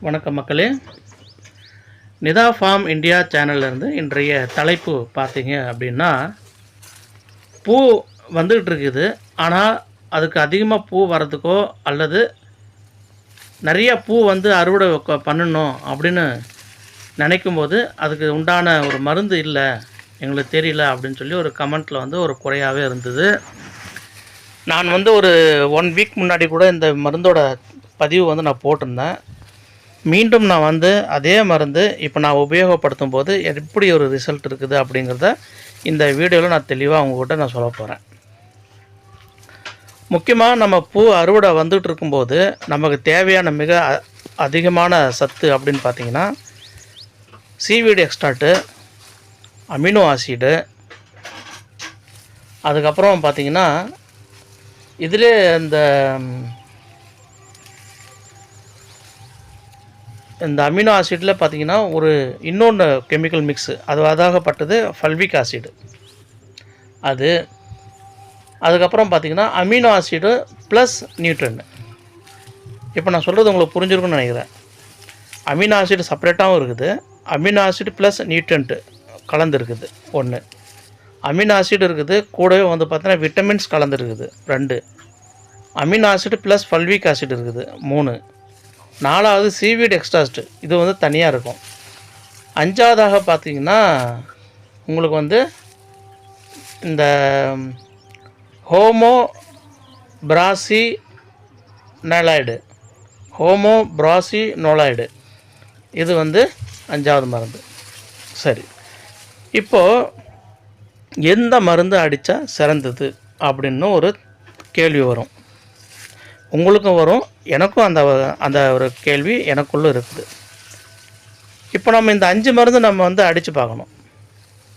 வணக்கம் மக்களே. Nita form India சேனல்லேருந்து இன்றைய தலைப்பு பார்த்தீங்க அப்படின்னா, பூ வந்துக்கிட்டு இருக்குது. ஆனால் அதுக்கு அதிகமாக பூ வரதுக்கோ அல்லது நிறைய பூ வந்து அறுவடை பண்ணணும் அப்படின்னு நினைக்கும்போது அதுக்கு உண்டான ஒரு மருந்து இல்லை, எங்களுக்கு தெரியல அப்படின்னு சொல்லி ஒரு கமெண்ட்டில் வந்து ஒரு குறையாகவே இருந்தது. நான் வந்து ஒரு 1 வீக் முன்னாடி கூட இந்த மருந்தோட பதிவு வந்து நான் போட்டிருந்தேன். மீண்டும் நான் வந்து அதே மருந்து இப்போ நான் உபயோகப்படுத்தும் போது எப்படி ஒரு ரிசல்ட் இருக்குது அப்படிங்கிறத இந்த வீடியோவில் நான் தெளிவாக உங்கள்கிட்ட நான் சொல்ல போகிறேன். முக்கியமாக நம்ம பூ அறுவடை வந்துட்டு இருக்கும்போது நமக்கு தேவையான மிக அதிகமான சத்து அப்படின்னு பார்த்திங்கன்னா, சீவீடு எக்ஸ்ட்ராக்ட்டு, அமினோ ஆசிடு, அதுக்கப்புறம் பார்த்திங்கன்னா இதிலே இந்த அமினோ ஆசிடில் பார்த்திங்கன்னா ஒரு இன்னொன்று கெமிக்கல் மிக்ஸு அதாகப்பட்டது ஃபல்விக் ஆசிடு. அதுக்கப்புறம் பார்த்திங்கன்னா அமினோ ஆசிடு ப்ளஸ் நியூட்ரன். இப்போ நான் சொல்கிறது உங்களுக்கு புரிஞ்சிருக்குன்னு நினைக்கிறேன். அமினோ ஆசிடு செப்பரேட்டாகவும் இருக்குது, அமினோ ஆசிடு ப்ளஸ் நியூட்ரண்ட்டு கலந்துருக்குது ஒன்று, அமினோ ஆசிடு இருக்குது, கூடவே வந்து பார்த்தீங்கன்னா விட்டமின்ஸ் கலந்துருக்குது 2, amino acid plus fulvic acid இருக்குது 3, 4வது சீவீட் எக்ஸ்ட்ராக்ட், இது வந்து தனியாக இருக்கும். 5வதாக பார்த்திங்கன்னா உங்களுக்கு வந்து இந்த ஹோமோபிராசினோலாய்டு இது வந்து 5வது மருந்து. சரி, இப்போது எந்த மருந்து அடித்தா சிறந்தது அப்படின்னு ஒரு கேள்வி வரும். உங்களுக்கும் வரும், எனக்கும் அந்த ஒரு கேள்வி எனக்குள்ளே இருக்குது. இப்போ நம்ம இந்த 5 மருந்து நம்ம வந்து அடித்து பார்க்கணும்.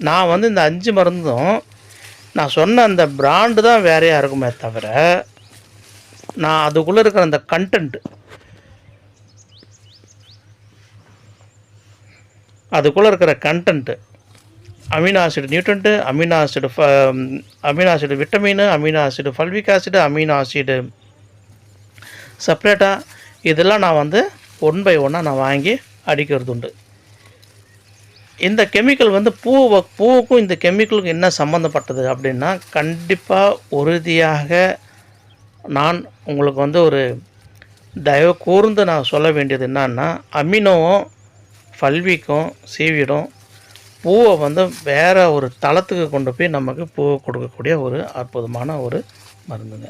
நான் வந்து இந்த 5 மருந்தும் நான் சொன்ன அந்த பிராண்டு தான் வேறையாக இருக்குமே தவிர, நான் அதுக்குள்ளே இருக்கிற அந்த content amino acid nutrient, amino acid vitamin, amino acid fulvic acid, amino acid செப்ரேட்டாக, இதெல்லாம் நான் வந்து 1 பை 1 நான் வாங்கி அடிக்கிறது உண்டு. இந்த கெமிக்கல் வந்து பூவுக்கும் இந்த கெமிக்கலுக்கும் என்ன சம்மந்தப்பட்டது அப்படின்னா, கண்டிப்பாக உறுதியாக நான் உங்களுக்கு வந்து ஒரு தயவு கூர்ந்து நான் சொல்ல வேண்டியது என்னன்னா, அமினோவும் ஃபல்விக்கும் சீவிடும் பூவை வந்து வேறு ஒரு தளத்துக்கு கொண்டு போய் நமக்கு பூவை கொடுக்கக்கூடிய ஒரு அற்புதமான ஒரு மருந்துங்க.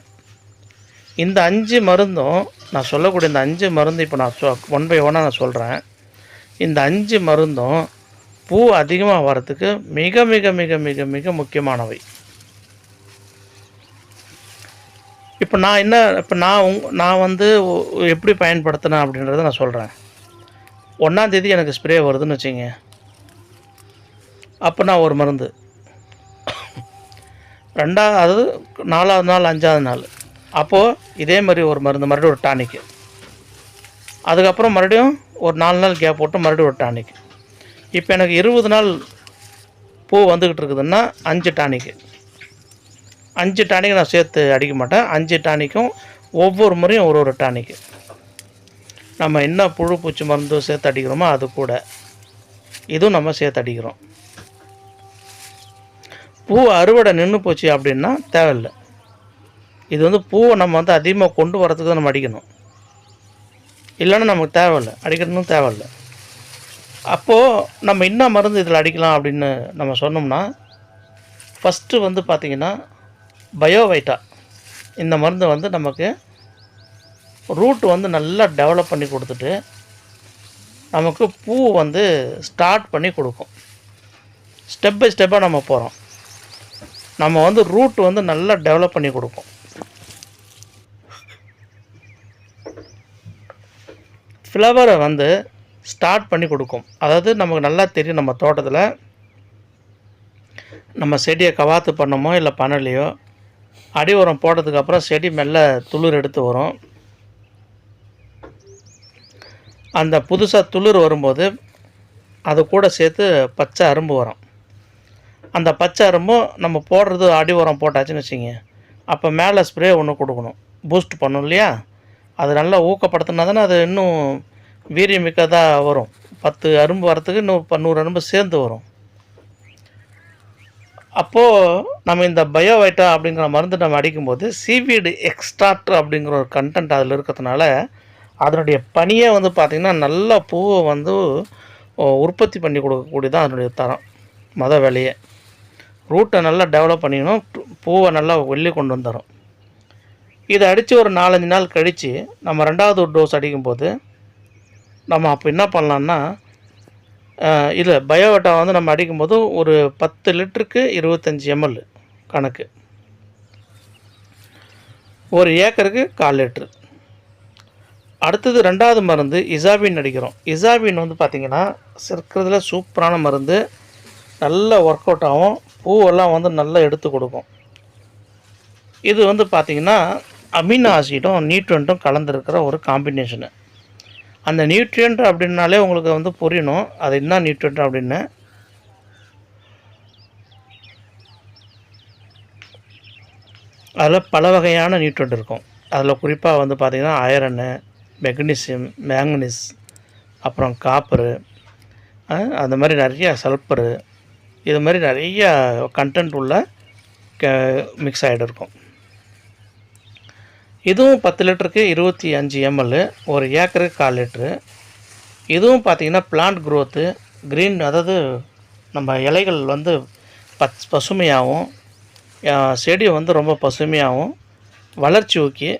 இந்த 5 மருந்தும் நான் சொல்லக்கூடிய இந்த 5 மருந்து இப்போ நான் 1 பை 1 நான் சொல்கிறேன். இந்த 5 மருந்தும் பூ அதிகமாக வர்றதுக்கு மிக மிக மிக மிக மிக முக்கியமானவை. இப்போ நான் வந்து எப்படி பயன்படுத்தினேன் அப்படின்றத நான் சொல்கிறேன். 1ஆம் தேதி எனக்கு ஸ்ப்ரே வருதுன்னு வச்சுங்க, அப்போ நான் ஒரு மருந்து, 2வது 4வது நாள் 5வது நாள் அப்போது இதே மாதிரி ஒரு மருந்து, மறுபடியும் ஒரு டானிக்கு, அதுக்கப்புறம் மறுபடியும் ஒரு 4 நாள் கேப் போட்டு மறுபடியும் ஒரு டானிக்கு. இப்போ எனக்கு 20 நாள் பூ வந்துக்கிட்டு இருக்குதுன்னா 5 டானிக்கு நான் சேர்த்து அடிக்க மாட்டேன். 5 டானிக்கும் ஒவ்வொரு முறையும் ஒரு டானிக்கு நம்ம என்ன புழு பூச்சி மருந்து சேர்த்து அடிக்கிறோமோ அது கூட இதுவும் நம்ம சேர்த்து அடிக்கிறோம். பூ அறுவடை நின்று போச்சு அப்படின்னா தேவையில்லை. இது வந்து பூவை நம்ம வந்து அதிகமாக கொண்டு வரதுக்கு தான் நம்ம அடிக்கணும், இல்லைன்னா நமக்கு தேவையில்லை, அடிக்கணும்னு தேவையில்லை. அப்போது நம்ம என்ன மருந்து இதில் அடிக்கலாம் அப்படின்னு நம்ம சொன்னோம்னா, ஃபஸ்ட்டு வந்து பார்த்திங்கன்னா பயோவைட்டா, இந்த மருந்து வந்து நமக்கு ரூட் வந்து நல்லா டெவலப் பண்ணி கொடுத்துட்டு நமக்கு பூ வந்து ஸ்டார்ட் பண்ணி கொடுக்கும். ஸ்டெப் பை ஸ்டெப்பாக நம்ம போகிறோம், நம்ம வந்து ரூட் வந்து நல்லா டெவலப் பண்ணி கொடுக்கும். ஃப்ளவரை வந்து ஸ்டார்ட் பண்ணி கொடுக்கும். அதாவது நமக்கு நல்லா தெரியும், நம்ம தோட்டத்தில் நம்ம செடியை கவாத்து பண்ணமோ இல்லை பண்ணலையோ, அடி உரம் போட்டதுக்கப்புறம் செடி மெல்ல துளிர் எடுத்து வரும். அந்த புதுசாக துளிர் வரும்போது அது கூட சேர்த்து பச்சை அரும்பு வரும். அந்த பச்சை அரும்பும் நம்ம போடுறது அடி உரம் போட்டாச்சுன்னு வச்சுங்க, அப்போ மேலே ஸ்ப்ரே ஒன்று கொடுக்கணும், பூஸ்ட் பண்ணணும் இல்லையா? அது நல்லா ஊக்கப்படுத்தினா தானே அது இன்னும் வீரியமிக்கதாக வரும். 10 அரும்பு வரத்துக்கு இன்னும் 100 அரும்பு சேர்ந்து வரும். அப்போது நம்ம இந்த பயோவைட்டா அப்படிங்கிற மருந்து நம்ம அடிக்கும்போது சீவீடு எக்ஸ்ட்ராக்ட் அப்படிங்கிற ஒரு கண்டென்ட் அதில் இருக்கிறதுனால அதனுடைய பணியை வந்து பார்த்திங்கன்னா நல்ல பூவை வந்து உற்பத்தி பண்ணி கொடுக்கக்கூடியதான் அதனுடைய தரம். வேலையை ரூட்டை நல்லா டெவலப் பண்ணிக்கணும், பூவை நல்லா வெளியே கொண்டு வந்துடும். இதை அடித்து ஒரு 4-5 நாள் கழித்து நம்ம 2வது டோஸ் அடிக்கும்போது நம்ம அப்போ என்ன பண்ணலான்னா, இல்லை பயோவேட்டா வந்து நம்ம அடிக்கும்போது ஒரு 10 லிட்டருக்கு 25 ml கணக்கு, ஒரு ஏக்கருக்கு 1/4 லிட்ரு. அடுத்தது 2வது மருந்து இசாபின் அடிக்கிறோம். இசாபின் வந்து பார்த்திங்கன்னா இருக்கிறதுல சூப்பரான மருந்து, நல்ல ஒர்க் அவுட் ஆகும், பூவெல்லாம் வந்து நல்லா எடுத்து கொடுக்கும். இது வந்து பார்த்திங்கன்னா அமினோ ஆசிடும் நியூட்ரியண்ட்டும் கலந்துருக்கிற ஒரு காம்பினேஷனு. அந்த நியூட்ரியன்ட் அப்படின்னாலே உங்களுக்கு வந்து புரியணும் அது என்ன நியூட்ரியன்ட் அப்படின்னு. அதில் பல வகையான நியூட்ரியன்ட் இருக்கும். அதில் குறிப்பாக வந்து பார்த்திங்கன்னா அயரனு, மெக்னீசியம், மேங்கனீஸ், அப்புறம் காப்பரு, அந்த மாதிரி நிறைய சல்பரு, இது மாதிரி நிறைய கண்டென்ட் உள்ள மிக்ஸ் ஆகிட்டு இருக்கும். இதுவும் 10 லிட்டருக்கு 25 ml, ஒரு ஏக்கருக்கு 1/4 லிட்ரு. இதுவும் பார்த்திங்கன்னா பிளான்ட் க்ரோத்து, க்ரீன், அதாவது நம்ம இலைகள் வந்து பசுமையாகவும் செடி வந்து ரொம்ப பசுமையாகவும் வளர்ச்சி ஊக்கி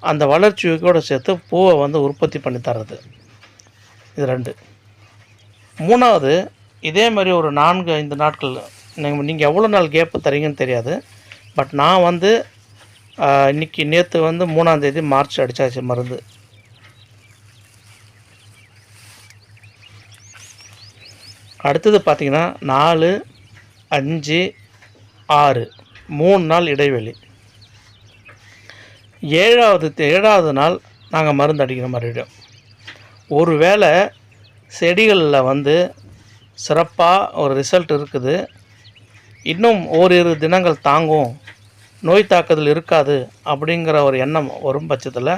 அந்த வளர்ச்சி ஊக்கியோடு சேர்த்து பூவை வந்து உற்பத்தி பண்ணி தர்றது. இது 2. 3வது இதே மாதிரி ஒரு 4-5 நாட்கள் நீங்கள் எவ்வளோ நாள் கேப்பு தரீங்கன்னு தெரியாது. பட் நான் வந்து இன்றைக்கி நேற்று வந்து 3ஆம் தேதி மார்ச் அடித்தாச்சு மருந்து. அடுத்தது பார்த்திங்கன்னா 4, 5, 6 3 நாள் இடைவெளி. 7வது நாள் நாங்கள் மருந்து அடிக்கிற மறுபடியும். ஒரு வேளை செடிகளில் வந்து சிறப்பாக ஒரு ரிசல்ட் இருக்குது, இன்னும் ஓரிரு தினங்கள் தாங்கும், நோய் தாக்குதல் இருக்காது அப்படிங்கிற ஒரு எண்ணம் வரும் பட்சத்தில்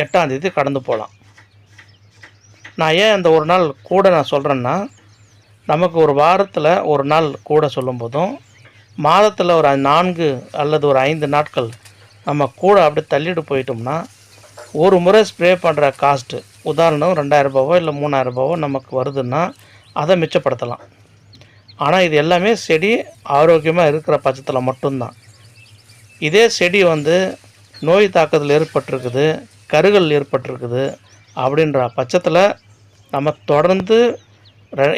8ஆம் தேதி கடந்து போகலாம். நான் ஏன் அந்த ஒரு நாள் கூட நான் சொல்கிறேன்னா, நமக்கு ஒரு வாரத்தில் ஒரு நாள் கூட சொல்லும்போதும் மாதத்தில் ஒரு 4 அல்லது ஒரு 5 நாட்கள் நம்ம கூட அப்படி தள்ளிட்டு போயிட்டோம்னா ஒரு முறை ஸ்ப்ரே பண்ணுற காஸ்ட்டு, உதாரணம் 2000 ரூபாவோ இல்லை 3000 ரூபாவோ நமக்கு வருதுன்னா அதை மிச்சப்படுத்தலாம். ஆனால் இது எல்லாமே செடி ஆரோக்கியமாக இருக்கிற பட்சத்தில் மட்டும்தான். இதே செடி வந்து நோய் தாக்குதல் ஏற்பட்டிருக்குது, கருகள் ஏற்பட்டிருக்குது அப்படின்ற பட்சத்தில் நம்ம தொடர்ந்து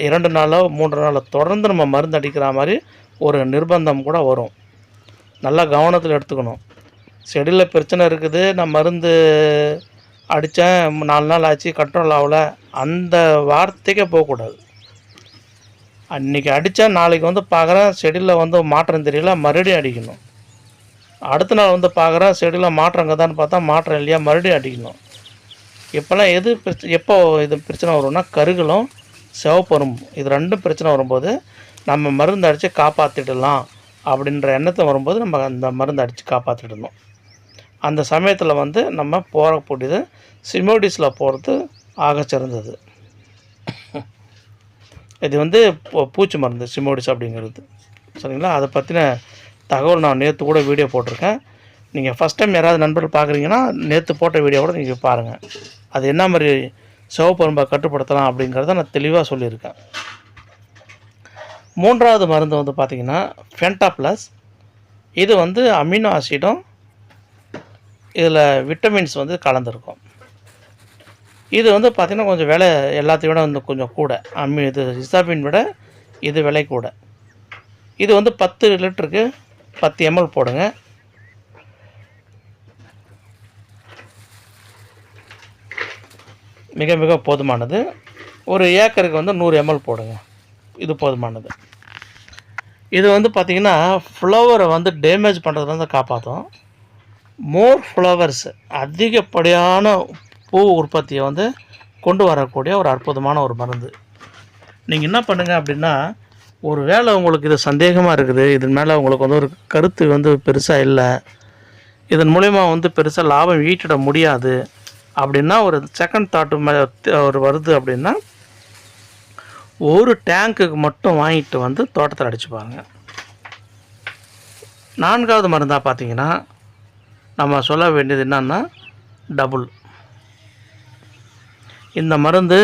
2 நாளோ 3 நாளோ தொடர்ந்து நம்ம மருந்து அடிக்கிற மாதிரி ஒரு நிர்பந்தம் கூட வரும். நல்லா கவனத்தில் எடுத்துக்கணும். செடியில் பிரச்சனை இருக்குது, நான் மருந்து அடித்தேன் 4 நாள் ஆச்சு கண்ட்ரோல் ஆகலை, அந்த வார்த்தைக்கே போகக்கூடாது. அன்றைக்கி அடித்தேன், நாளைக்கு வந்து பார்க்குறேன் செடியில் வந்து மாற்றம் தெரியல, மறுபடியும் அடிக்கணும். அடுத்த நாள் வந்து பார்க்குறேன் செடியில் மாற்றங்க தான் பார்த்தா மாற்றம் இல்லையா, மறுபடியும் அடிக்கணும். இப்போல்லாம் எப்போ இது பிரச்சனை வரும்னா கருகளும் சிவப்பரும், இது 2 பிரச்சனை வரும்போது நம்ம மருந்து அடித்து காப்பாற்றிடலாம் அப்படின்ற எண்ணத்தை வரும்போது நம்ம அந்த மருந்து அடித்து காப்பாற்றிடணும். அந்த சமயத்தில் வந்து நம்ம போகக்கூடியது சிமோடிஸில் போகிறது ஆக சிறந்தது. இது வந்து பூச்சி மருந்து சிமோடிஸ் அப்படிங்கிறது, சரிங்களா? அதை பற்றின தகவல் நான் நேற்று கூட வீடியோ போட்டிருக்கேன். நீங்கள் ஃபஸ்ட் டைம் யாராவது நண்பர்கள் பார்க்குறீங்கன்னா நேற்று போட்ட வீடியோ கூட நீங்கள் பாருங்கள். அது என்ன மாதிரி சிவப்பரும்பை கட்டுப்படுத்தலாம் அப்படிங்கிறத நான் தெளிவாக சொல்லியிருக்கேன். 3வது மருந்து வந்து பார்த்திங்கன்னா ஃபென்டா ப்ளஸ். இது வந்து அமினோ ஆசிடும் இதில் விட்டமின்ஸ் வந்து கலந்துருக்கும். இது வந்து பார்த்திங்கன்னா கொஞ்சம் விலை எல்லாத்தையும் விட வந்து கொஞ்சம் கூட, இது இசாபின் விட இது விலை கூட. இது வந்து 10 லிட்டருக்கு 10 ml போடுங்க. மிக மிக போதுமானது. ஒரு ஏக்கருக்கு வந்து 100 ml போடுங்க, இது போதுமானது. இது வந்து பார்த்திங்கன்னா ஃப்ளவரை வந்து டேமேஜ் பண்ணுறதுலேருந்து காப்பாற்றும். மோர் ஃப்ளவர்ஸ், அதிகப்படியான பூ உற்பத்தியை வந்து கொண்டு வரக்கூடிய ஒரு அற்புதமான ஒரு மருந்து. நீங்கள் என்ன பண்ணுங்கள் அப்படின்னா, ஒரு வேளை உங்களுக்கு இது சந்தேகமாக இருக்குது, இதன் மேலே உங்களுக்கு வந்து ஒரு கருத்து வந்து பெருசாக இல்லை, இதன் மூலிமா வந்து பெருசாக லாபம் ஈட்டிட முடியாது அப்படின்னா ஒரு செகண்ட் தாட்டு ஒரு வருது அப்படின்னா ஒரு டேங்க்குக்கு மட்டும் வாங்கிட்டு வந்து தோட்டத்தில் அடிச்சுப்பாங்க. 4வது மருந்தாக பார்த்திங்கன்னா நம்ம சொல்ல வேண்டியது என்னன்னா டபுள். இந்த மருந்து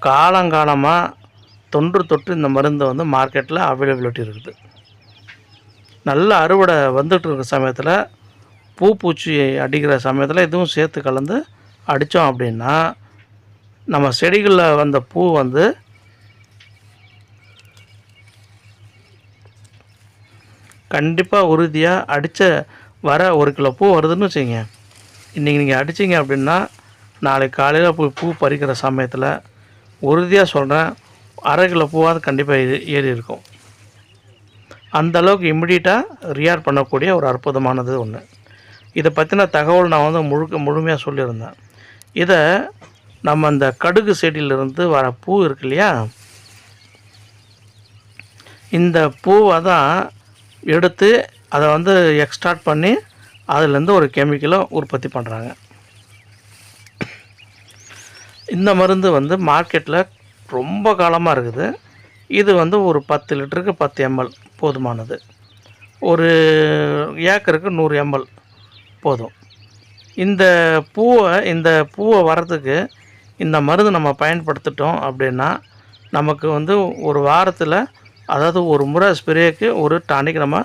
காலங்காலமாக தொற்று இந்த மருந்து வந்து மார்க்கெட்டில் அவைலபிலிட்டி இருக்குது. நல்ல அறுவடை வந்துட்டு இருக்கிற சமயத்தில் பூச்சி அடிக்கிற சமயத்தில் இதுவும் சேர்த்து கலந்து அடித்தோம் அப்படின்னா நம்ம செடிகளில் வந்த பூ வந்து கண்டிப்பாக உறுதியாக அடித்த வர 1 கிலோ பூ வருதுன்னு வச்சுங்க, இன்றைக்கி நீங்கள் அடிச்சிங்க அப்படின்னா நாளைக்கு காலையில் பூ பறிக்கிற சமயத்தில் உறுதியாக சொல்கிறேன் 1/2 கிலோ பூவாவது கண்டிப்பாக ஏறி இருக்கும். அந்தளவுக்கு இம்மிடியட்டாக ரியாக்ட் பண்ணக்கூடிய ஒரு அற்புதமானது ஒன்று. இதை பற்றின தகவல் நான் வந்து முழுமையாக சொல்லியிருந்தேன். இதை நம்ம அந்த கடுகு செடியிலிருந்து வர பூ இருக்கு இல்லையா, இந்த பூவை தான் எடுத்து அதை வந்து எக்ஸ்ட்ராக்ட் பண்ணி அதுலேருந்து ஒரு கெமிக்கலை உற்பத்தி பண்ணுறாங்க. இந்த மருந்து வந்து மார்க்கெட்டில் ரொம்ப காலமாக இருக்குது. இது வந்து ஒரு 10 லிட்டருக்கு 10 ml போதுமானது. ஒரு ஏக்கருக்கு 100 ml போதும். இந்த பூவை வரத்துக்கு இந்த மருந்து நம்ம பயன்படுத்திட்டோம் அப்படின்னா நமக்கு வந்து ஒரு வாரத்தில், அதாவது ஒரு முறை ஸ்ப்ரேக்கு ஒரு டானிக் நம்ம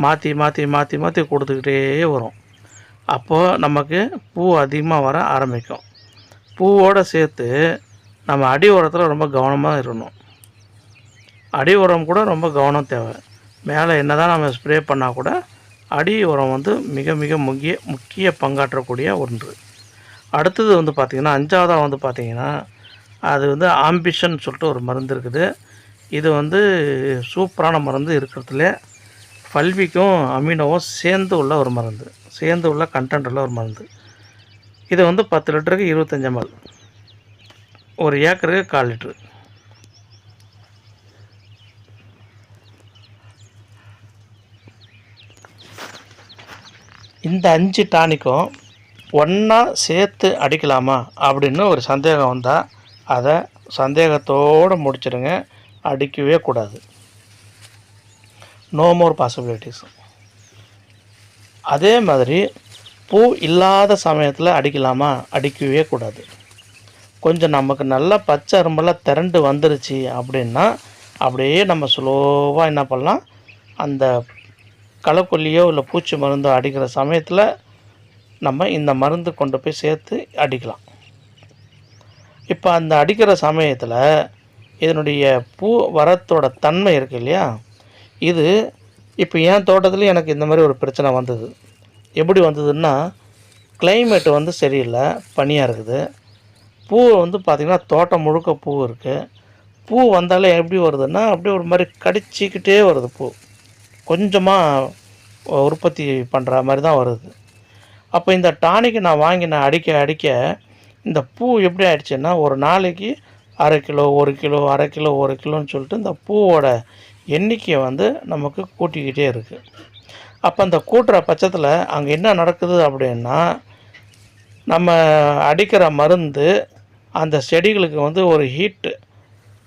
மாற்றி மாற்றி மாற்றி மாற்றி கொடுத்துக்கிட்டே வரும். அப்போது நமக்கு பூ அதிகமாக வர ஆரம்பிக்கும். பூவோடு சேர்த்து நம்ம அடி உரத்தில் ரொம்ப கவனமாக இருக்கணும். அடி உரம் கூட ரொம்ப கவனம் தேவை. மேலே என்ன தான் நம்ம ஸ்ப்ரே பண்ணால் கூட அடி உரம் வந்து மிக மிக முக்கிய பங்காற்றக்கூடிய ஒன்று. அடுத்தது வந்து பார்த்திங்கன்னா 5வதாக வந்து பார்த்திங்கன்னா அது வந்து ஆம்பிஷன் சொல்லிட்டு ஒரு மருந்து இருக்குது. இது வந்து சூப்பரான மருந்து, இருக்கிறதுல பல்விக்கும் அமினோவும் சேர்ந்து உள்ள ஒரு மருந்து, சேர்ந்து உள்ள கண்டென்ட் உள்ள ஒரு மருந்து. இது வந்து 10 லிட்டருக்கு 25 ml, ஒரு ஏக்கருக்கு 1/4 லிட்ரு. இந்த 5 டானிக்கும் ஒன்றா சேர்த்து அடிக்கலாமா அப்படின்னு ஒரு சந்தேகம் வந்தால் அதை சந்தேகத்தோடு முடிச்சிடுங்க. அடிக்கவே கூடாது. No more possibilities. அதே மாதிரி பூ இல்லாத சமயத்தில் அடிக்கலாமா? அடிக்கவே கூடாது. கொஞ்சம் நமக்கு நல்லா பச்சை அரும்பெல்லாம் திரண்டு வந்துருச்சு அப்படின்னா அப்படியே நம்ம ஸ்லோவாக என்ன பண்ணலாம், அந்த களைக்கொல்லியோ இல்லை பூச்சி மருந்தோ அடிக்கிற சமயத்தில் நம்ம இந்த மருந்து கொண்டு போய் சேர்த்து அடிக்கலாம். இப்போ அந்த அடிக்கிற சமயத்தில் இதனுடைய பூ வரத்தோட தன்மை இருக்குது இல்லையா, இது இப்போ என் தோட்டத்தில் எனக்கு இந்த மாதிரி ஒரு பிரச்சனை வந்தது. எப்படி வந்ததுன்னா, கிளைமேட்டு வந்து சரியில்லை, பனியாக இருக்குது. பூ வந்து பார்த்திங்கன்னா தோட்டம் முழுக்க பூ இருக்குது. பூ வந்தாலே எப்படி வருதுன்னா அப்படியே ஒரு மாதிரி கடிச்சிக்கிட்டே வருது. பூ கொஞ்சமாக உற்பத்தி பண்ணுற மாதிரி தான் வருது. அப்போ இந்த டானிக்கு நான் வாங்கி நான் அடிக்க இந்த பூ எப்படி ஆயிடுச்சுன்னா, ஒரு நாளைக்கு 1/2 கிலோ 1 கிலோ 1/2 கிலோ 1 கிலோன்னு சொல்லிட்டு இந்த பூவோட எண்ணிக்கையை வந்து நமக்கு கூட்டிக்கிட்டே இருக்குது. அப்போ அந்த கூட்டுற பட்சத்தில் அங்கே என்ன நடக்குது அப்படின்னா, நம்ம அடிக்கிற மருந்து அந்த செடிகளுக்கு வந்து ஒரு ஹீட்டு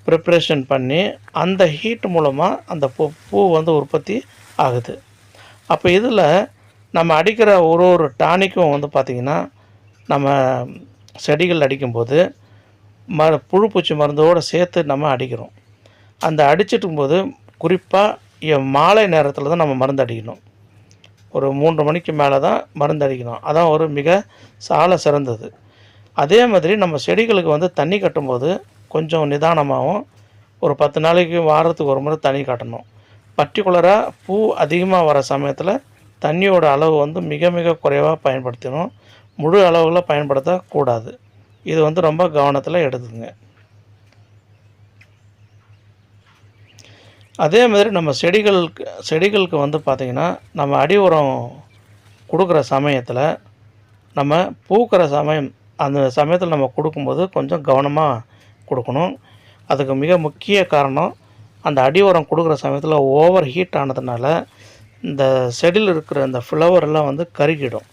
ப்ரிப்ரேஷன் பண்ணி அந்த ஹீட் மூலமாக அந்த பூ வந்து உற்பத்தி ஆகுது. அப்போ இதில் நம்ம அடிக்கிற ஒரு டானிக்கும் வந்து பார்த்திங்கன்னா நம்ம செடிகள் அடிக்கும்போது புழு பூச்சி மருந்தோடு சேர்த்து நம்ம அடிக்கிறோம். அந்த அடிச்சிட்டும்போது குறிப்பாக மாலை நேரத்தில் தான் நம்ம மருந்து அடிக்கணும். ஒரு 3 மணிக்கு மேலே தான் மருந்து அடிக்கணும். அதான் ஒரு மிக சால சிறந்தது. அதே மாதிரி நம்ம செடிகளுக்கு வந்து தண்ணி கட்டும்போது கொஞ்சம் நிதானமாகவும் ஒரு 10 நாளைக்கு வாரத்துக்கு ஒரு முறை தண்ணி காட்டணும். பர்டிகுலராக பூ அதிகமாக வர சமயத்தில் தண்ணியோட அளவு வந்து மிக மிக குறைவாக பயன்படுத்தணும். முழு அளவில் பயன்படுத்தக்கூடாது. இது வந்து ரொம்ப கவனத்தில் எடுத்துங்க. அதே மாதிரி நம்ம செடிகளுக்கு வந்து பார்த்திங்கன்னா நம்ம அடி உரம் கொடுக்குற சமயத்தில் நம்ம பூக்கிற சமயம், அந்த சமயத்தில் நம்ம கொடுக்கும்போது கொஞ்சம் கவனமாக கொடுக்கணும். அதுக்கு மிக முக்கிய காரணம், அந்த அடி உரம் கொடுக்குற சமயத்தில் ஓவர் ஹீட் ஆனதுனால இந்த செடியில் இருக்கிற இந்த ஃப்ளவர் எல்லாம் வந்து கருகிடும்.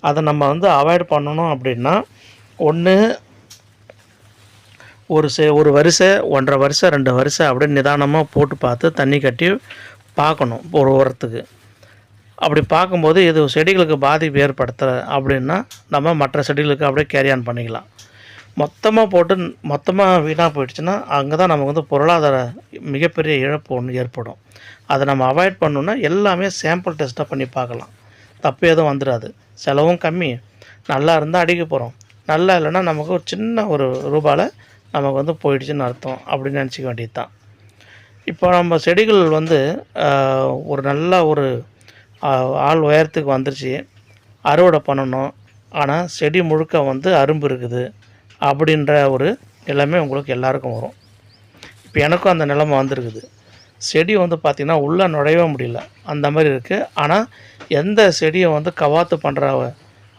அதை நம்ம வந்து அவாய்ட் பண்ணணும் அப்படின்னா, ஒன்று ஒரு வரிசை 1.5 வரிசை 2 வரிசை அப்படியே நிதானமாக போட்டு பார்த்து தண்ணி கட்டி பார்க்கணும் ஒரு உரத்துக்கு. அப்படி பார்க்கும்போது இது செடிகளுக்கு பாதிப்பு ஏற்படுத்துகிற அப்படின்னா நம்ம மற்ற செடிகளுக்கு அப்படியே கேரி ஆன் பண்ணிக்கலாம். மொத்தமாக போட்டு மொத்தமாக வீணாக போயிடுச்சுன்னா அங்கே தான் நமக்கு வந்து பொருளாதார மிகப்பெரிய இழப்பு ஒன்று ஏற்படும். அதை நம்ம அவாய்ட் பண்ணணுன்னா எல்லாமே சாம்பிள் டெஸ்ட்டாக பண்ணி பார்க்கலாம். தப்பு எதுவும் வந்துடாது. செலவும் கம்மி, நல்லா இருந்தால் அடிக்க போகிறோம், நல்லா இல்லைன்னா நமக்கு ஒரு சின்ன ஒரு ரூபாயில் நமக்கு வந்து போயிடுச்சுன்னு அர்த்தம் அப்படின்னு நினச்சிக்க வேண்டியது தான். இப்போ நம்ம செடிகள் வந்து ஒரு நல்ல ஒரு ஆள் உயரத்துக்கு வந்துருச்சு, அறுவடை பண்ணணும், ஆனால் செடி முழுக்க வந்து அரும்பு இருக்குது அப்படின்ற ஒரு நிலைமை உங்களுக்கு எல்லாருக்கும் வரும். இப்போ எனக்கும் அந்த நிலைமை வந்திருக்குது. செடி வந்து பார்த்திங்கன்னா உள்ளே நுழையவே முடியல, அந்த மாதிரி இருக்குது. ஆனால் எந்த செடியை வந்து கவாத்து பண்ணுற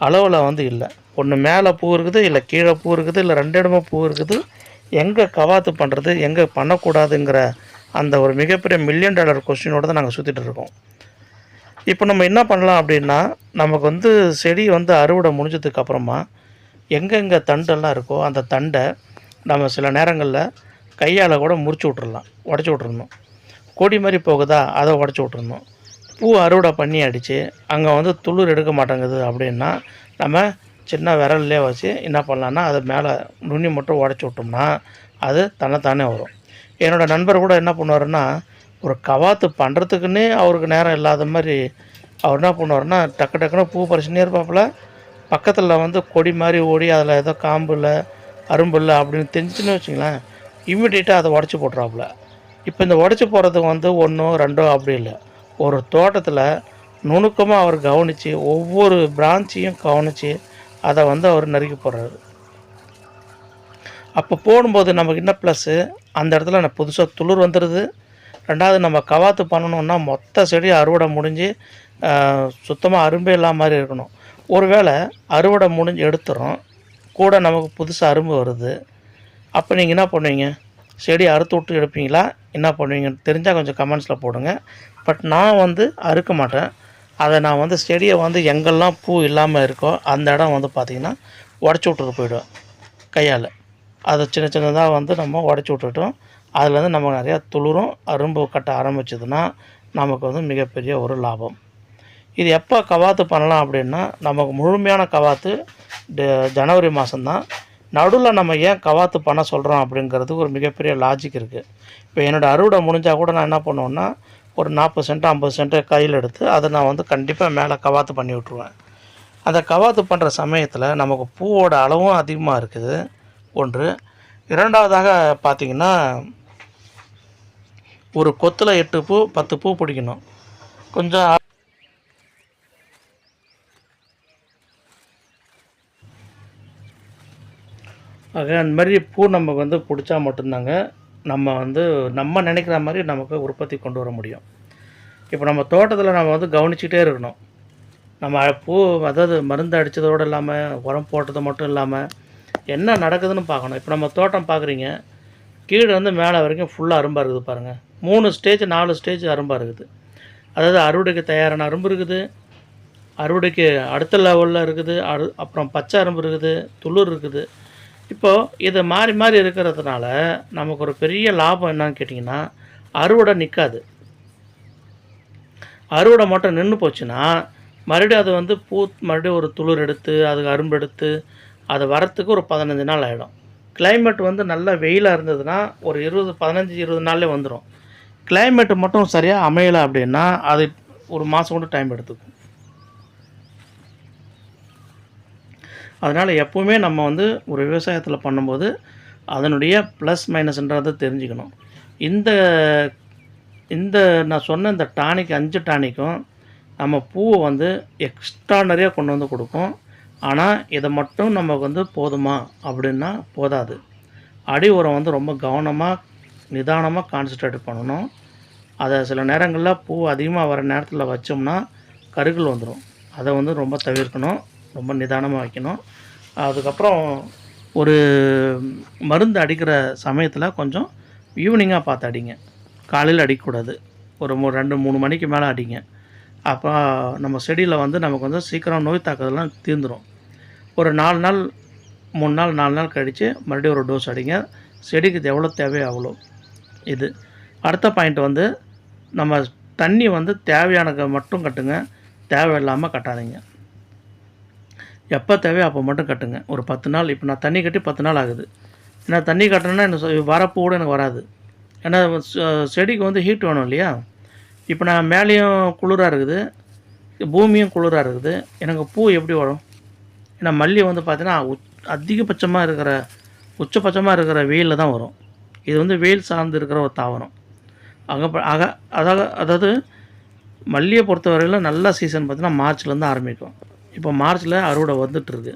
அளவில் வந்து இல்லை. ஒன்று மேலே பூ இருக்குது, இல்லை கீழே பூ இருக்குது, இல்லை 2 இடமும் பூ இருக்குது. எங்கே கவாத்து பண்ணுறது, எங்கே பண்ணக்கூடாதுங்கிற அந்த ஒரு மிகப்பெரிய $1,000,000 கொஸ்டினோடு தான் நாங்கள் சுற்றிட்டு இருக்கோம். இப்போ நம்ம என்ன பண்ணலாம் அப்படின்னா, நமக்கு வந்து செடி வந்து அறுவடை முடிஞ்சதுக்கப்புறமா எங்கெங்கே தண்டெல்லாம் இருக்கோ அந்த தண்டை நம்ம சில நேரங்களில் கையால் கூட முறிச்சு விட்றலாம், உடச்சி விட்றணும். கொடி மாதிரி போகுதா, அதை உடச்சி விட்றணும். பூ அறுவடை பண்ணி அடித்து அங்கே வந்து துளிர் எடுக்க மாட்டேங்குது அப்படின்னா நம்ம சின்ன விரல்லே வச்சு என்ன பண்ணலான்னா அதை மேலே நுனி மட்டும் உடச்சி விட்டோம்னா அது தன்னைத்தானே வரும். என்னோடய நண்பர் கூட என்ன பண்ணுவாருன்னா, ஒரு கவாத்து பண்ணுறதுக்குன்னே அவருக்கு நேரம் இல்லாத மாதிரி அவர் என்ன பண்ணுவார்னா, டக்குன்னு பூ பறிச்சுனே இருப்பாப்புல, பக்கத்தில் வந்து கொடி மாதிரி ஓடி அதில் ஏதோ காம்பு இல்லை அரும்பு இல்லை அப்படின்னு தெரிஞ்சுன்னு வச்சுங்களேன், இம்மிடியேட்டாக அதை உடச்சி போட்டுறாப்புல. இப்போ இந்த உடச்சி போகிறதுக்கு வந்து 1 2 அப்படி இல்லை, ஒரு தோட்டத்தில் நுணுக்கமாக அவர் கவனித்து ஒவ்வொரு பிரான்ச்சையும் கவனித்து அதை வந்து அவர் நறுக்கி போடுறாரு. அப்போ போடும்போது நமக்கு என்ன ப்ளஸ்ஸு, அந்த இடத்துல நான் புதுசாக துளிர் வந்துடுது. 2வது நம்ம கவாத்து பண்ணணுன்னா மொத்த செடி அறுவடை முடிஞ்சு சுத்தமாக அரும்பே இல்லாத மாதிரி இருக்கணும். ஒரு வேளை அறுவடை முடிஞ்சு எடுத்துகிறோம், கூட நமக்கு புதுசாக அரும்பு வருது. அப்போ நீங்கள் என்ன பண்ணுவீங்க, செடி அறுத்து விட்டு எடுப்பீங்களா, என்ன பண்ணுவீங்கன்னு தெரிஞ்சால் கொஞ்சம் கமெண்ட்ஸில் போடுங்க. பட் நான் வந்து அறுக்க மாட்டேன். அதை நான் வந்து செடியை வந்து எங்கெல்லாம் பூ இல்லாமல் இருக்கோ அந்த இடம் வந்து பார்த்திங்கன்னா உடச்சி விட்டுட்டு போயிடுவேன் கையால். அதை சின்ன சின்னதாக வந்து நம்ம உடச்சி விட்டுட்டோம், அதுலேருந்து நமக்கு நிறையா துளிரும் அரும்பு கட்ட ஆரம்பிச்சதுன்னா நமக்கு வந்து மிகப்பெரிய ஒரு லாபம். இது எப்போ கவாத்து பண்ணலாம் அப்படின்னா, நமக்கு முழுமையான கவாத்து ஜனவரி மாதம்தான். நடுவில் நம்ம ஏன் கவாத்து பண்ண சொல்கிறோம் அப்படிங்கிறதுக்கு ஒரு மிகப்பெரிய லாஜிக் இருக்குது. இப்போ என்னோடய அறுவடை முடிஞ்சால் கூட நான் என்ன பண்ணுவேன்னா, ஒரு 40 சென்ட் 50 சென்ட் கையில் எடுத்து அதை நான் வந்து கண்டிப்பாக மேலே கவாத்து பண்ணி விட்ருவேன். அந்த கவாத்து பண்ணுற சமயத்தில் நமக்கு பூவோட அளவும் அதிகமாக இருக்குது ஒன்று. 2வதாக பார்த்திங்கன்னா, ஒரு கொத்தில் 8 பூ 10 பூ பிடிக்கணும். கொஞ்சம் ஆக அந்த மாதிரி பூ நமக்கு வந்து பிடிச்சா மட்டும்தாங்க நம்ம வந்து நம்ம நினைக்கிற மாதிரி நமக்கு உற்பத்தி கொண்டு வர முடியும். இப்போ நம்ம தோட்டத்தில் நம்ம வந்து கவனிச்சிக்கிட்டே இருக்கணும். நம்ம பூ அதாவது மருந்து அடித்ததோடு இல்லாமல் உரம் போட்டது மட்டும் இல்லாமல் என்ன நடக்குதுன்னு பார்க்கணும். இப்போ நம்ம தோட்டம் பார்க்குறீங்க, கீழே வந்து மேலே வரைக்கும் ஃபுல்லாக அரும்பாக இருக்குது பாருங்கள். 3 ஸ்டேஜ் 4 ஸ்டேஜ் அரும்பாக இருக்குது. அதாவது அறுவடைக்கு தயாரான அரும்பு இருக்குது, அறுவடைக்கு அடுத்த லெவலில் இருக்குது, அப்புறம் பச்சை அரும்பு இருக்குது, துளிர் இருக்குது. இப்போது இது மாறி மாறி இருக்கிறதுனால நமக்கு ஒரு பெரிய லாபம் என்னன்னு கேட்டிங்கன்னா, அறுவடை நிற்காது. அறுவடை மட்டும் நின்று போச்சுன்னா மறுபடியும் அது வந்து மறுபடியும் ஒரு துளிர் எடுத்து அதுக்கு அரும்பு எடுத்து அது வரத்துக்கு ஒரு 15 நாள் ஆகிடும். கிளைமேட் வந்து நல்லா வெயிலாக இருந்ததுன்னா ஒரு 15-20 நாள்லேயே வந்துடும். கிளைமேட்டு மட்டும் சரியாக அமையலை அப்படின்னா அது ஒரு மாதம் கூட டைம் எடுத்துக்கும். அதனால் எப்போவுமே நம்ம வந்து ஒரு விவசாயத்தில் பண்ணும்போது அதனுடைய ப்ளஸ் மைனஸ்ன்றதை தெரிஞ்சுக்கணும். இந்த இந்த நான் சொன்ன இந்த டானிக் 5 டானிக்கும் நம்ம பூவை வந்து எக்ஸ்ட்ரானரியாக கொண்டு வந்து கொடுக்கும். ஆனால் இதை மட்டும் நமக்கு வந்து போதுமா அப்படின்னா போதாது. அடி உரம் வந்து ரொம்ப கவனமாக நிதானமாக கான்சன்ட்ரேட் பண்ணணும். அதை சில நேரங்களில் பூ அதிகமாக வர நேரத்தில் வச்சோம்னா கருகள் வந்துடும். அதை வந்து ரொம்ப தவிர்க்கணும், ரொம்ப நிதானமாக வைக்கணும். அதுக்கப்புறம் ஒரு மருந்து அடிக்கிற சமயத்தில் கொஞ்சம் ஈவினிங்காக பார்த்து அடிங்க, காலையில் அடிக்கக்கூடாது. ஒரு 2-3 மணிக்கு மேலே அடிங்க. அப்போ நம்ம செடியில் வந்து நமக்கு வந்து சீக்கிரம் நோய் தாக்குதலாம் தீர்ந்துடும். ஒரு 4 நாள் 3 நாள் 4 நாள் கழித்து மறுபடியும் ஒரு டோஸ் அடிங்க. செடிக்கு இது எவ்வளோ தேவையோ அவ்வளோ. இது அடுத்த பாயிண்ட் வந்து நம்ம தண்ணி வந்து தேவையானதை மட்டும் கட்டுங்க, தேவையில்லாமல் கட்டாதீங்க. எப்போ தேவையோ அப்போ மட்டும் கட்டுங்க. ஒரு 10 நாள், இப்போ நான் தண்ணி கட்டி 10 நாள் ஆகுது. ஏன்னா தண்ணி கட்டணுன்னா எனக்கு வரப்போ கூட எனக்கு வராது. ஏன்னா செடிக்கு வந்து ஹீட் வேணும் இல்லையா? இப்போ நான் மேலேயும் குளிராக இருக்குது, பூமியும் குளிராக இருக்குது, எனக்கு பூ எப்படி வரும்? ஏன்னா மல்லி வந்து பார்த்திங்கன்னா அதிகபட்சமாக இருக்கிற உச்சபட்சமாக இருக்கிற வெயிலில் தான் வரும். இது வந்து வெயில் சார்ந்து இருக்கிற ஒரு தாவரம். அதாவது மல்லியை பொறுத்தவரையில் நல்ல சீசன் பார்த்திங்கன்னா மார்ச்லேருந்து ஆரம்பிக்கும். இப்போ மார்ச்சில் அறுவடை வந்துட்டுருக்கு.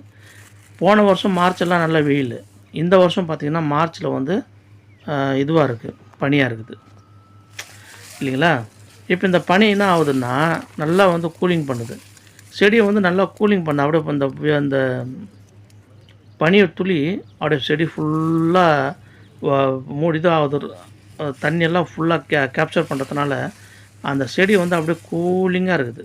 போன வருஷம் மார்ச்செல்லாம் நல்ல வெயில். இந்த வருஷம் பார்த்திங்கன்னா மார்ச்சில் வந்து இதுவாக இருக்குது, பனியாக இருக்குது இல்லைங்களா? இப்போ இந்த பனி என்ன ஆகுதுன்னா நல்லா வந்து கூலிங் பண்ணுது. செடியை வந்து நல்லா கூலிங் பண்ண அப்படியே அந்த பனியை துளி அப்படியே செடி ஃபுல்லாக மூடிதான் ஆகுது. தண்ணியெல்லாம் ஃபுல்லாக கேப்சர் பண்ணுறதுனால அந்த செடி வந்து அப்படியே கூலிங்காக இருக்குது.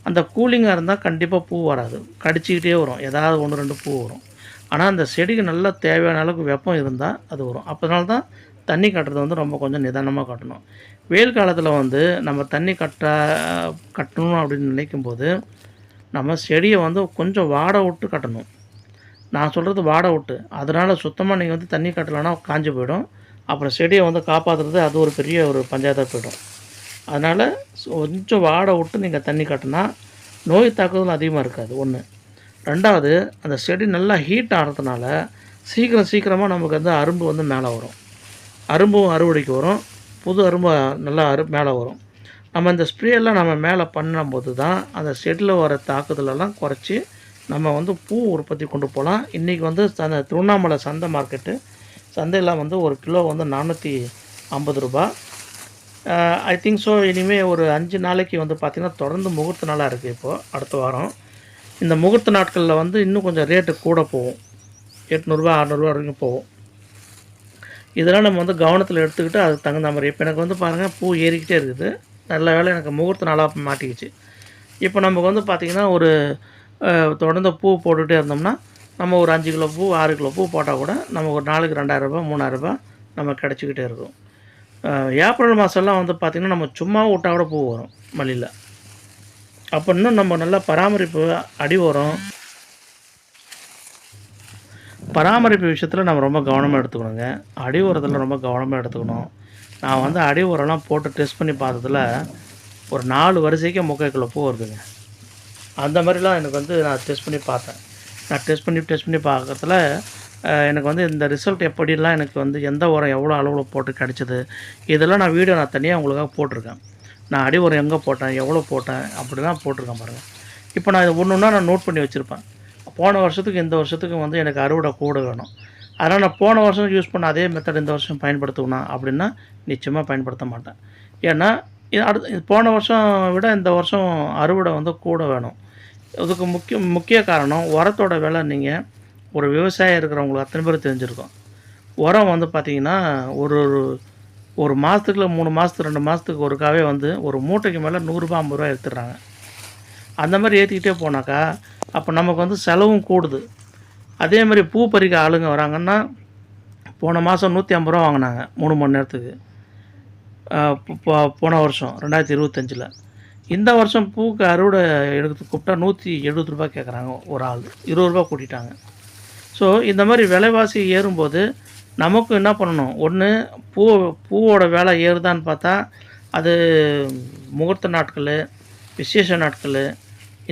அந்த கூலிங்காக இருந்தால் கண்டிப்பாக பூ வராது, கடிச்சிக்கிட்டே வரும், ஏதாவது 1 2 பூ வரும். ஆனால் அந்த செடிக்கு நல்லா தேவையான அளவுக்கு வெப்பம் இருந்தால் அது வரும். அதனால தான் தண்ணி கட்டுறது வந்து ரொம்ப கொஞ்சம் நிதானமாக கட்டணும். வெயில் காலத்தில் வந்து நம்ம தண்ணி கட்டணும் அப்படின்னு நினைக்கும்போது நம்ம செடியை வந்து கொஞ்சம் வாட விட்டு கட்டணும். நான் சொல்கிறது வாட விட்டு. அதனால் சுத்தமாக நீங்கள் வந்து தண்ணி கட்டலைன்னா காஞ்சி போயிடும். அப்புறம் செடியை வந்து காப்பாற்றுறது அது ஒரு பெரிய ஒரு பஞ்சாயத்தாக போயிடும். அதனால் கொஞ்சம் வாட விட்டு நீங்கள் தண்ணி கட்டினா நோய் தாக்குதல் அதிகமாக இருக்காது. 1. 2வது அந்த செடி நல்லா ஹீட் ஆகிறதுனால சீக்கிரமாக நமக்கு வந்து அரும்பு வந்து மேலே வரும். அரும்பும் அறுவடைக்கு வரும், புது அரும்பு நல்லா மேலே வரும். நம்ம இந்த ஸ்ப்ரேயெல்லாம் நம்ம மேலே பண்ணும்போது தான் அந்த செடியில் வர தாக்குதலெல்லாம் குறைச்சி நம்ம வந்து பூ உற்பத்தி கொண்டு போகலாம். இன்றைக்கி வந்து திருவண்ணாமலை சந்தை மார்க்கெட்டு சந்தையில் வந்து ஒரு கிலோ வந்து 450 ரூபா. I think so. இனிமேல் ஒரு 5 நாளைக்கு வந்து பார்த்திங்கன்னா தொடர்ந்து முகூர்த்த நாளாக இருக்குது. இப்போது அடுத்த வாரம் இந்த முகூர்த்த நாட்களில் வந்து இன்னும் கொஞ்சம் ரேட்டு கூட போகும். 800 600 வரைக்கும் போகும். இதெல்லாம் நம்ம வந்து கவனத்தில் எடுத்துக்கிட்டு அதுக்கு தகுந்த மாதிரி. இப்போ எனக்கு வந்து பாருங்கள் பூ ஏறிக்கிட்டே இருக்குது. நல்ல வேலை எனக்கு முகூர்த்த நாளாக மாட்டிக்கிச்சு. இப்போ நமக்கு வந்து பார்த்திங்கன்னா ஒரு தொடர்ந்து பூ போட்டுகிட்டே இருந்தோம்னா நம்ம ஒரு 5 கிலோ பூ 6 கிலோ பூ போட்டால் கூட நமக்கு ஒரு நாளைக்கு 2000 ரூபா 3000 ரூபா நம்ம கிடச்சிக்கிட்டே இருக்கும். ஏப்ரல் மாதம்லாம் வந்து பார்த்திங்கன்னா நம்ம சும்மா விட்டால் கூட பூ வரும் மல்லியில். அப்போ இன்னும் நம்ம நல்லா பராமரிப்பு விஷயத்தில் நம்ம ரொம்ப கவனமாக எடுத்துக்கணுங்க. அடி உரத்தில் ரொம்ப கவனமாக எடுத்துக்கணும். நான் வந்து அடி உரம்லாம் போட்டு டெஸ்ட் பண்ணி பார்த்ததில் ஒரு 4 வரிசைக்கு 3/4 கிலோ பூ வருதுங்க. அந்த மாதிரிலாம் எனக்கு வந்து நான் டெஸ்ட் பண்ணி பார்த்தேன். நான் டெஸ்ட் பண்ணி பார்க்கறதுல எனக்கு வந்து இந்த ரிசல்ட் எப்படிலாம் எனக்கு வந்து எந்த உரம் எவ்வளோ அளவில் போட்டு கிடச்சிது இதெல்லாம் நான் வீடியோ தனியாக உங்களுக்காக போட்டிருக்கேன். நான் அடி உரம் எங்கே போட்டேன், எவ்வளோ போட்டேன் அப்படிலாம் போட்டிருக்கேன் பாருங்கள். இப்போ நான் இது ஒன்று ஒன்றா நான் நோட் பண்ணி வச்சுருப்பேன். போன வருஷத்துக்கு இந்த வருஷத்துக்கு வந்து எனக்கு அறுவடை கூட வேணும். அதனால் நான் போன வருஷம் யூஸ் பண்ண அதே மெத்தட் இந்த வருஷம் பயன்படுத்தணும் அப்படின்னா நிச்சயமாக பயன்படுத்த மாட்டேன். ஏன்னா இது போன வருஷம் விட இந்த வருஷம் அறுவடை வந்து கூட வேணும். இதுக்கு முக்கிய காரணம் உரத்தோட விலை. நீங்கள் ஒரு விவசாயம் இருக்கிறவங்களுக்கு அத்தனை பேர் தெரிஞ்சிருக்கும். உரம் வந்து பார்த்திங்கன்னா ஒரு மாதத்துக்கு 3 மாதத்துக்கு 2 மாதத்துக்கு ஒருக்காவே வந்து ஒரு மூட்டைக்கு மேலே 100 ரூபா 50 ரூபா எடுத்துடுறாங்க. அந்த மாதிரி ஏற்றிக்கிட்டே போனாக்கா அப்போ நமக்கு வந்து செலவும் கூடுது. அதே மாதிரி பூ பறிக்க ஆளுங்க வராங்கன்னா போன மாதம் 150 ரூபா வாங்கினாங்க 3 மணி நேரத்துக்கு. போன வருஷம் 2025. இந்த வருஷம் பூக்கு அறுவடை எடுத்து கூப்பிட்டா 170 ரூபா கேட்குறாங்க ஒரு ஆள். 20 ரூபா கூட்டிட்டாங்க. ஸோ இந்த மாதிரி விலைவாசி ஏறும்போது நமக்கு என்ன பண்ணணும்? ஒன்று பூவோட விலை ஏறுதான்னு பார்த்தா அது முகூர்த்த நாட்கள், விசேஷ நாட்கள்,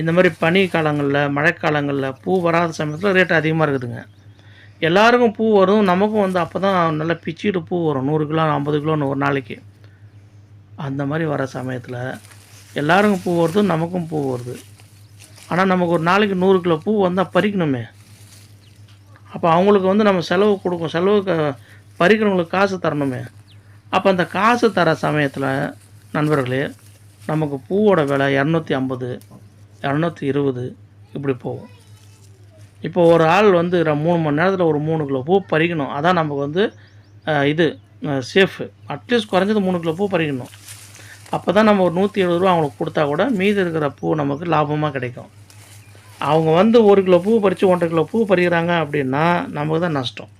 இந்த மாதிரி பனி காலங்களில் மழைக்காலங்களில் பூ வராத சமயத்தில் ரேட்டு அதிகமாக இருக்குதுங்க. எல்லாருக்கும் பூ வரும், நமக்கும் வந்து அப்போ தான் நல்லா பிச்சுக்கிட்டு பூ வரும். 100 கிலோ 50 கிலோன்னு ஒரு நாளைக்கு. அந்த மாதிரி வர சமயத்தில் எல்லாருக்கும் பூ வருது, நமக்கும் பூ வருது. ஆனால் நமக்கு ஒரு நாளைக்கு 100 கிலோ பூ வந்தால் பறிக்கணுமே. அப்போ அவங்களுக்கு வந்து நம்ம செலவுக்கு பறிக்கிறவங்களுக்கு காசு தரணுமே. அப்போ அந்த காசு தர சமயத்தில் நண்பர்களே நமக்கு பூவோட விலை 250 220 இப்படி போகும். இப்போ ஒரு ஆள் வந்து 3 மணி நேரத்தில் ஒரு 3 கிலோ பூ பறிக்கணும். அதான் நமக்கு வந்து இது சேஃபு. அட்லீஸ்ட் குறைஞ்சது 3 கிலோ பூ பறிக்கணும். அப்போ தான் நம்ம ஒரு 170 ரூபா அவங்களுக்கு கொடுத்தா கூட மீதி இருக்கிற பூ நமக்கு லாபமாக கிடைக்கும். அவங்க வந்து 1 கிலோ பூ பறித்து 1.5 கிலோ பூ பறிக்கிறாங்க அப்படின்னா நமக்கு தான் நஷ்டம்.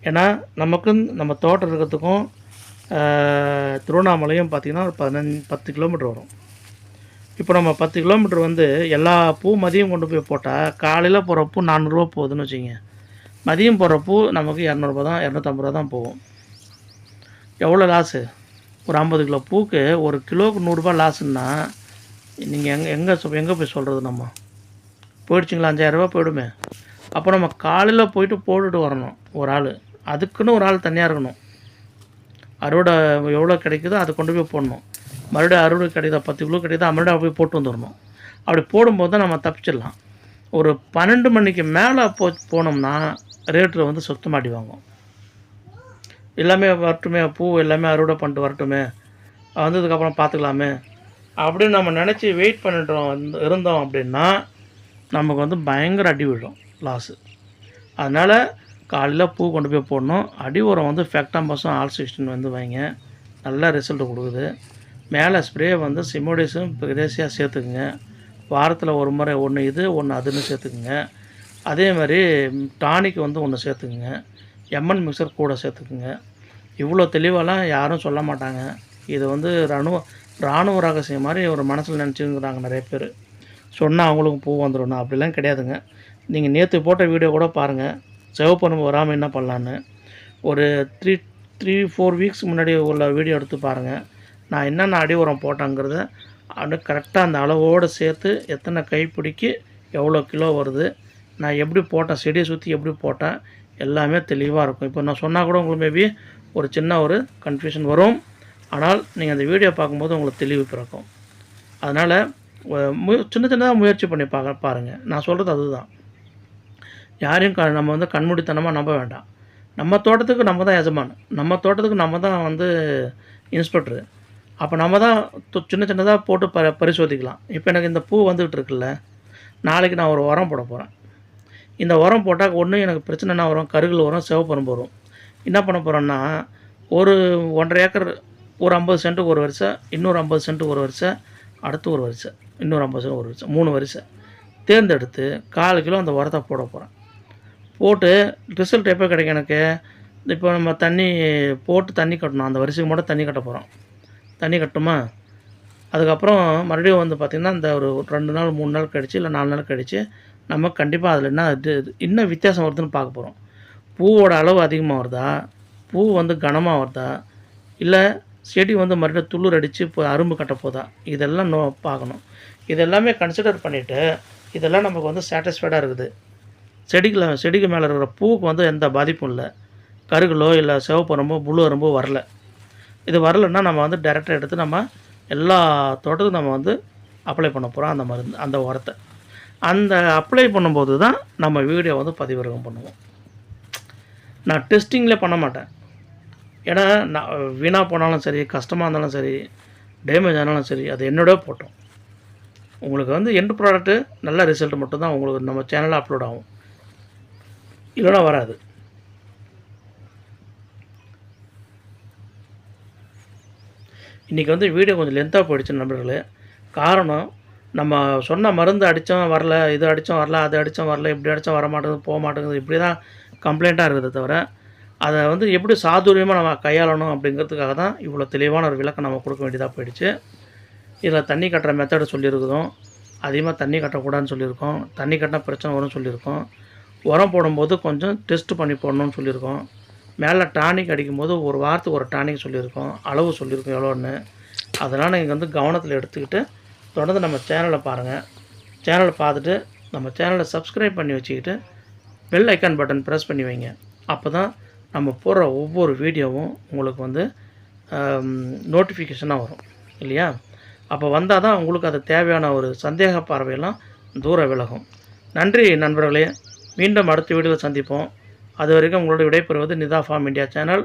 ஏன்னா நமக்கு நம்ம தோட்டம் இருக்கிறதுக்கும் திருவண்ணாமலையும் பார்த்திங்கன்னா ஒரு 10 கிலோமீட்டர் வரும். இப்போ நம்ம 10 கிலோமீட்டர் வந்து எல்லா பூ மதியம் கொண்டு போய் போட்டால் காலையில் போகிற பூ 400 ரூபா போகுதுன்னு வச்சுங்க. மதியம் போகிற பூ நமக்கு 200 தான் 250 ரூபா தான் போகும். எவ்வளோ லாஸு? ஒரு 50 கிலோ பூக்கு 1 கிலோவுக்கு 100 ரூபா லாஸுன்னா நீங்கள் எங்கே போய் சொல்கிறது? நம்ம போயிடுச்சிங்களா 5000 ரூபா போயிடுமே. அப்போ நம்ம காலையில் போயிட்டு போட்டுட்டு வரணும் ஒரு ஆள். அதுக்குன்னு ஒரு ஆள் தனியாக இருக்கணும். அறுவடை எவ்வளோ கிடைக்குதோ அதை கொண்டு போய் போடணும். மறுபடியும் அறுவடை கிடைக்குதா 10 கிலோ கிடைக்குதா மறுபடியும் போய் போட்டு வந்துடணும். அப்படி போடும்போது தான் நம்ம தப்பிச்சிடலாம். ஒரு 12 மணிக்கு மேலே போனோம்னா ரேட்டில் வந்து சுத்தமாட்டி வாங்கும். எல்லாமே வரட்டுமே, பூ எல்லாமே அறுவடை பண்ணிட்டு வரட்டுமே, வந்ததுக்கப்புறம் பார்த்துக்கலாமே அப்படின்னு நம்ம நினச்சி வெயிட் இருந்தோம் அப்படின்னா நமக்கு வந்து பயங்கர அடி விழும், லாஸு. அதனால் காலையில் பூ கொண்டு போய் போடணும். அடி உரம் வந்து ஃபேக்டாம்பஸும் ஆல்-16 வந்து வைங்க, நல்லா ரிசல்ட்டு கொடுக்குது. மேலே ஸ்ப்ரே வந்து சிமோடிஸும் கிரேசியாக சேர்த்துக்குங்க. வாரத்தில் ஒரு முறை ஒன்று இது ஒன்று அதுன்னு சேர்த்துக்குங்க. அதே மாதிரி டானிக் வந்து ஒன்று சேர்த்துக்குங்க. எம்என் மிக்சர் கூட சேர்த்துக்குங்க. இவ்வளோ தெளிவாலாம் யாரும் சொல்ல மாட்டாங்க. இது வந்து இராணுவ ரகசியம் மாதிரி ஒரு மனசில் நினச்சிருக்கிறாங்க நிறைய பேர். சொன்னால் அவங்களுக்கும் பூ வந்துடணும் அப்படிலாம் கிடையாதுங்க. நீங்கள் நேற்று போட்ட வீடியோ கூட பாருங்கள், சிவப்பரும்பு வராமல் என்ன பண்ணலான்னு. ஒரு 3-4 வீக்ஸ் முன்னாடி உள்ள வீடியோ எடுத்து பாருங்கள். நான் என்னென்ன அடி உரம் போட்டேங்கிறத அப்படியே கரெக்டாக அந்த அளவோடு சேர்த்து எத்தனை கைப்பிடிக்கு எவ்வளோ கிலோ வருது, நான் எப்படி போட்டேன், செடியை சுற்றி எப்படி போட்டேன், எல்லாமே தெளிவாக இருக்கும். இப்போ நான் சொன்னால் கூட உங்களுக்கு மேபி ஒரு சின்ன ஒரு கன்ஃபியூஷன் வரும். ஆனால் நீங்கள் அந்த வீடியோ பார்க்கும்போது உங்களுக்கு தெளிவு பிறக்கும். அதனால் சின்னதாக முயற்சி பண்ணி பாருங்கள். நான் சொல்கிறது அதுதான். யாரையும் நம்ம வந்து கண்மூடித்தனமாக நம்ப வேண்டாம். நம்ம தோட்டத்துக்கு நம்ம தான் எஜமான், நம்ம தோட்டத்துக்கு நம்ம தான் வந்து இன்ஸ்பெக்டரு. அப்போ நம்ம தான் சின்னதாக போட்டு பரிசோதிக்கலாம். இப்போ எனக்கு இந்த பூ வந்துகிட்டு இருக்குல்ல, நாளைக்கு நான் ஒரு உரம் போட போகிறேன். இந்த உரம் போட்டால் ஒன்று எனக்கு பிரச்சனைனா வரும், கருகள் வரும், சிவப்பரும்பு வரும். என்ன பண்ண போகிறோன்னா, ஒரு 1.5 ஏக்கர், ஒரு 50 சென்ட்டுக்கு ஒரு வரிசை, இன்னொரு 50 சென்ட்டுக்கு ஒரு வரிசை, அடுத்து ஒரு வரிசை, இன்னொரு 50 சென்ட் ஒரு வரிசை, 3 வரிசை தேர்ந்தெடுத்து 1/4 கிலோ அந்த உரத்தை போட போகிறேன். போட்டு ரிசல்ட் எப்போ கிடைக்கும் எனக்கு? இப்போ நம்ம தண்ணி போட்டு தண்ணி கட்டணும். அந்த வரிசைக்கு மட்டும் தண்ணி கட்ட போகிறோம். தண்ணி கட்டுமா, அதுக்கப்புறம் மறுபடியும் வந்து பார்த்திங்கன்னா இந்த ஒரு 2 நாள் 3 நாள் கழிச்சு இல்லை 4 நாள் கழித்து நம்ம கண்டிப்பாக அதில் என்ன வித்தியாசம் வருதுன்னு பார்க்க போகிறோம். பூவோட அளவு அதிகமாக வருதா, பூ வந்து கனமாக வருதா, இல்லை செடி வந்து மறுபடியும் துளிர் அடித்து இப்போ அரும்பு கட்ட போதா, இதெல்லாம் பார்க்கணும். இதெல்லாமே கன்சிடர் பண்ணிவிட்டு இதெல்லாம் நமக்கு வந்து சாட்டிஸ்ஃபைடாக இருக்குது. செடிக்கு மேலே இருக்கிற பூவுக்கு வந்து எந்த பாதிப்பும் இல்லை. கருகளோ இல்லை சிவப்பரும்போ புழு அரும்போ வரல. இது வரலைன்னா நம்ம வந்து டைரெக்டாக எடுத்து நம்ம எல்லா தோட்டத்துக்கும் நம்ம வந்து அப்ளை பண்ண போகிறோம் அந்த மருந்து, அந்த உரத்தை. அந்த அப்ளை பண்ணும்போது தான் நம்ம வீடியோ வந்து பதிவிறக்கம் பண்ணுவோம். நான் டெஸ்டிங்கில் பண்ண மாட்டேன். ஏன்னா நான் வீணாக போனாலும் சரி, கஷ்டமாக இருந்தாலும் சரி, டேமேஜ் ஆனாலும் சரி, அது என்னோட போட்டோம். உங்களுக்கு வந்து எண்ட் ப்ராடக்ட்டு நல்ல ரிசல்ட் மட்டும்தான் உங்களுக்கு நம்ம சேனலில் அப்லோட் ஆகும், இல்லைனா வராது. இன்றைக்கி வந்து வீடியோ கொஞ்சம் லென்த்தாக போயிடுச்சு நண்பர்களே. காரணம், நம்ம சொன்ன மருந்து அடித்தோம் வரல, இது அடித்தோம் வரல, அது அடித்தோம் வரல, இப்படி அடித்தோம் வர மாட்டேங்குது, போக மாட்டேங்குது, இப்படி தான் கம்ப்ளைண்ட்டாக இருக்குது. தவிர அதை வந்து எப்படி சாதுரியமாக நம்ம கையாளணும் அப்படிங்கிறதுக்காக தான் இவ்வளோ தெளிவான ஒரு விளக்கம் நம்ம கொடுக்க வேண்டியதாக போயிடுச்சு. இதில் தண்ணி கட்டுற மெத்தடு சொல்லியிருக்கிறோம். அதிகமாக தண்ணி கட்டக்கூடாதுன்னு சொல்லியிருக்கோம். தண்ணி கட்டினா பிரச்சனை வரும்னு சொல்லியிருக்கோம். உரம் போடும்போது கொஞ்சம் டெஸ்ட் பண்ணி போடணும்னு சொல்லியிருக்கோம். மேலே டானிக் அடிக்கும்போது ஒரு வாரத்துக்கு ஒரு டானிக் சொல்லியிருக்கோம், அளவு சொல்லியிருக்கோம் எவ்வளோன்னு. அதனால் நீங்கள் வந்து கவனத்தில் எடுத்துக்கிட்டு தொடர்ந்து நம்ம சேனலை பாருங்கள். சேனலை பார்த்துட்டு நம்ம சேனலை சப்ஸ்கிரைப் பண்ணி வச்சுக்கிட்டு பெல் ஐக்கான் பட்டன் ப்ரெஸ் பண்ணி வைங்க. அப்போ தான் நம்ம போடுற ஒவ்வொரு வீடியோவும் உங்களுக்கு வந்து நோட்டிஃபிகேஷனாக வரும் இல்லையா? அப்போ வந்தால் தான் உங்களுக்கு அது தேவையான ஒரு சந்தேக பார்வையெல்லாம் தூர விலகும். நன்றி நண்பர்களே. மீண்டும் அடுத்த வீடியோவில் சந்திப்போம். அது வரைக்கும் உங்களோட விடைபெறுவது நிதா ஃபார்ம் இந்தியா சேனல்.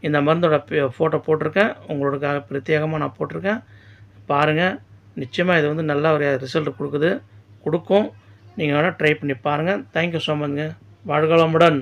இந்த மருந்தோட ஃபோட்டோ போட்டிருக்கேன், உங்களுக்காக பிரத்யேகமாக நான் போட்டிருக்கேன். பாருங்கள், நிச்சயமாக இது வந்து நல்ல ஒரு ரிசல்ட் கொடுக்கும். நீங்கள் வேணால் ட்ரை பண்ணி பாருங்கள். தேங்க்யூ ஸோ மச்ங்க. வாழ்க வளமுடன்.